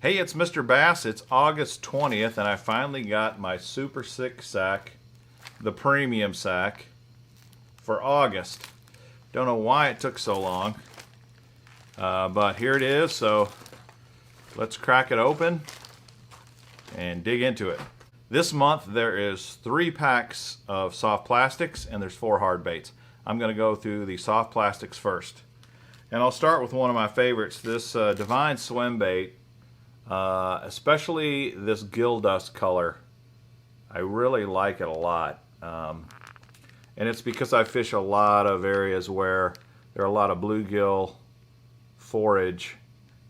Hey, it's Mr. Bass. It's August 20th, and I finally got my Super 6 sack, the premium sack, for August. Don't know why it took so long, but here it is, so let's crack it open and dig into it. This month there is 3 packs of soft plastics and there's 4 hard baits. I'm going to go through the soft plastics first. And I'll start with one of my favorites, this Divine swim bait. Especially this gill dust color. I really like it a lot. And it's because I fish a lot of areas where there are a lot of bluegill forage,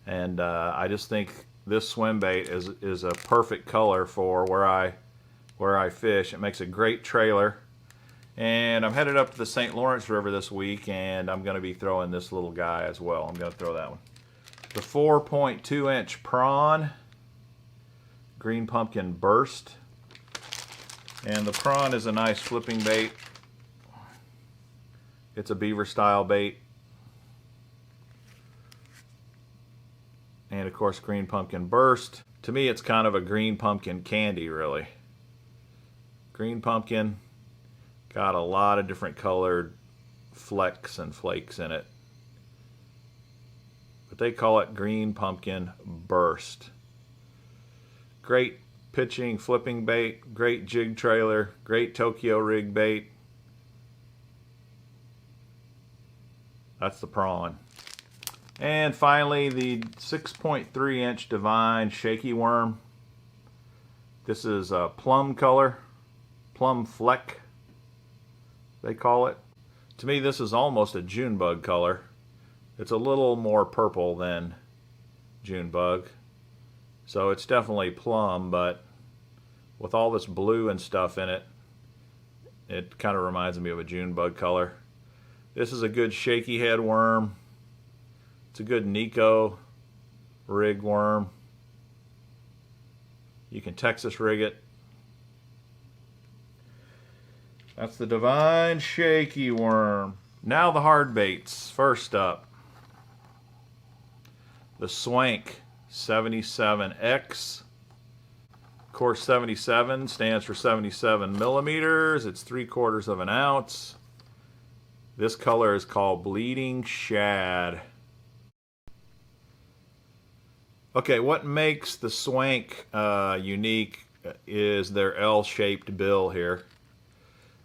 and I just think this swim bait is a perfect color for where I fish. It makes a great trailer. And I'm headed up to the St. Lawrence River this week, and I'm going to be throwing this little guy as well. I'm going to throw that one. The 4.2 inch Prawn Green Pumpkin Burst. And the Prawn is a nice flipping bait. It's a beaver style bait. And of course Green Pumpkin Burst. To me it's kind of a green pumpkin candy, really. Green pumpkin, got a lot of different colored flecks and flakes in it. They call it Green Pumpkin Burst. Great pitching, flipping bait, great jig trailer, great Tokyo rig bait. That's the Prawn. And finally, the 6.3 inch Divine Shaky Worm. This is a plum color, plum fleck, they call it. To me, this is almost a June bug color. It's a little more purple than June bug, so it's definitely plum, but with all this blue and stuff in it, it kind of reminds me of a June bug color. This is a good shaky head worm. It's a good Nico rig worm. You can Texas rig it. That's the Divine Shaky Worm. Now the hard baits. First up, the Swank 77X. Of course, 77 stands for 77 millimeters. It's 3/4 of an ounce. This color is called Bleeding Shad. Okay, what makes the Swank unique is their L-shaped bill here.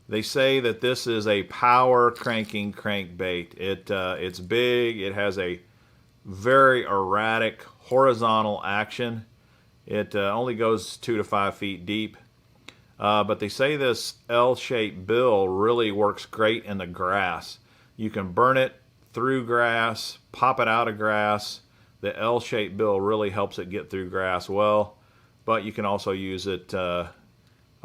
They say that this is a power cranking crankbait. It's big. It has a very erratic horizontal action. It only goes 2 to 5 feet deep, but they say this L-shaped bill really works great in the grass. You can burn it through grass, pop it out of grass. The L-shaped bill really helps it get through grass well, but you can also use it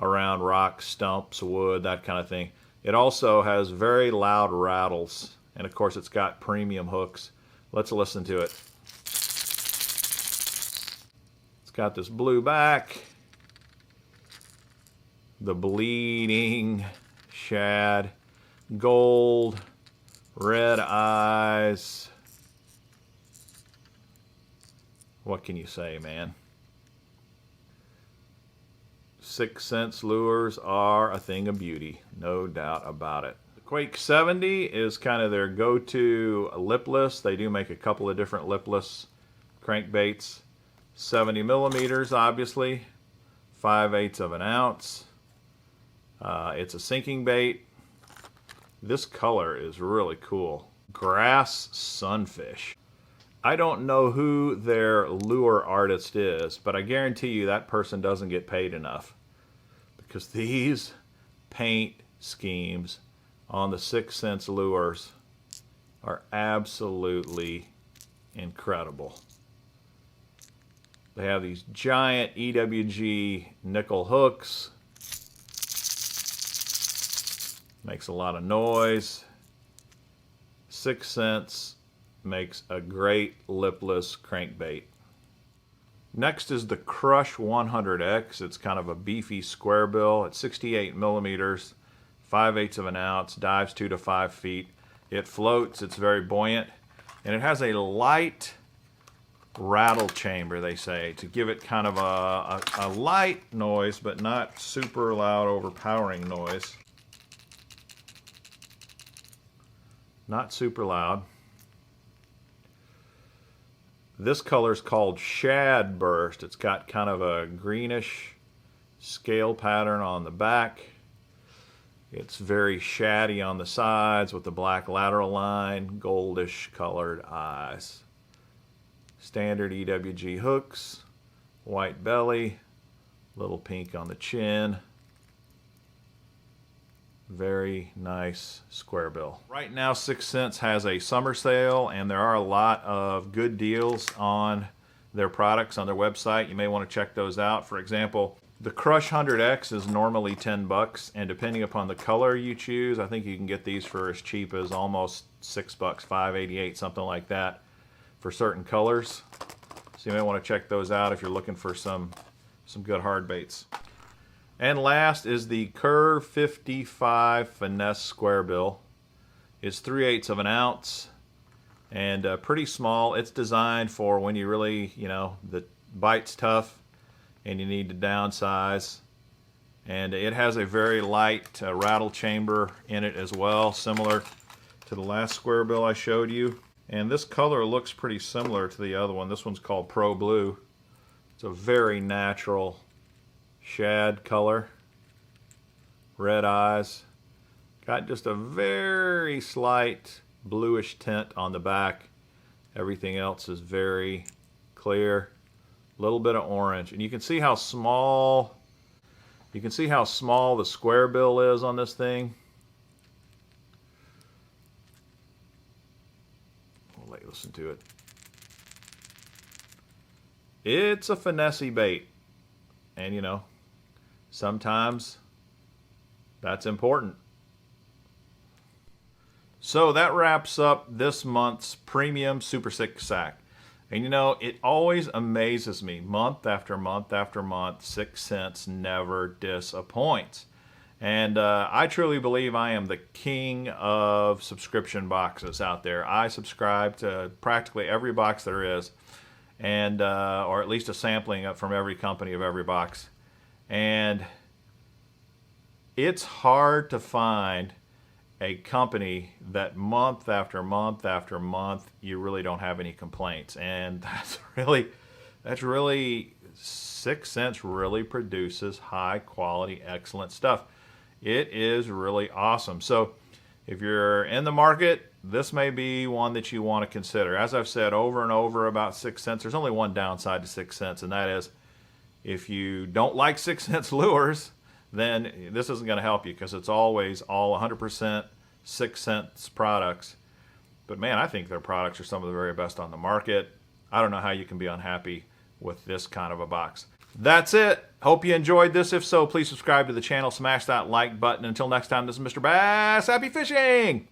around rocks, stumps, wood, that kind of thing. It also has very loud rattles, and of course it's got premium hooks. Let's listen to it. It's got this blue back, the bleeding shad, gold, red eyes. What can you say, man? 6 cents lures are a thing of beauty, no doubt about it. Quake 70 is kind of their go-to lipless. They do make a couple of different lipless crankbaits. 70 millimeters, obviously, 5/8 of an ounce. It's a sinking bait. This color is really cool. Grass sunfish. I don't know who their lure artist is, but I guarantee you that person doesn't get paid enough, because these paint schemes on the 6 cents lures are absolutely incredible. They have these giant EWG nickel hooks. Makes a lot of noise. 6 cents makes a great lipless crankbait. Next is the Crush 100X. It's kind of a beefy square bill. It's 68 millimeters, 5/8 of an ounce, dives 2 to 5 feet. It floats, it's very buoyant, and it has a light rattle chamber, they say, to give it kind of a light noise, but not super loud, overpowering noise. Not super loud. This color is called Shad Burst. It's got kind of a greenish scale pattern on the back. It's very shaddy on the sides with the black lateral line, goldish colored eyes. Standard EWG hooks, white belly, little pink on the chin. Very nice square bill. Right now 6 Cents has a summer sale, and there are a lot of good deals on their products on their website. You may want to check those out. For example, the Crush 100X is normally 10 bucks, and depending upon the color you choose, I think you can get these for as cheap as almost 6 bucks, $5.88, something like that, for certain colors. So you may want to check those out if you're looking for some good hard baits. And last is the Curve 55 Finesse square bill. It's 3/8 of an ounce and pretty small. It's designed for when you really, the bite's tough and you need to downsize. And it has a very light rattle chamber in it as well, similar to the last square bill I showed you. And this color looks pretty similar to the other one. This one's called Pro Blue. It's a very natural shad color. Red eyes. Got just a very slight bluish tint on the back. Everything else is very clear. A little bit of orange. And you can see how small the square bill is on this thing. We'll let you listen to it. It's a finesse bait. And sometimes that's important. So that wraps up this month's Premium Super 6 Sack. And it always amazes me, month after month after month, 6 Cents never disappoints. And I truly believe I am the king of subscription boxes out there. I subscribe to practically every box there is, and or at least a sampling from every company of every box. And it's hard to find a company that month after month after month you really don't have any complaints. And that's really 6 Cents really produces high quality, excellent stuff. It is really awesome. So if you're in the market, this may be one that you want to consider. As I've said over and over about 6 Cents, there's only one downside to 6 Cents, and that is if you don't like 6 Cents lures, then this isn't going to help you, because it's always all 100% 6 Cents products. But man, I think their products are some of the very best on the market. I don't know how you can be unhappy with this kind of a box. That's it. Hope you enjoyed this. If so, please subscribe to the channel, smash that like button. Until next time, this is Mr. Bass. Happy fishing!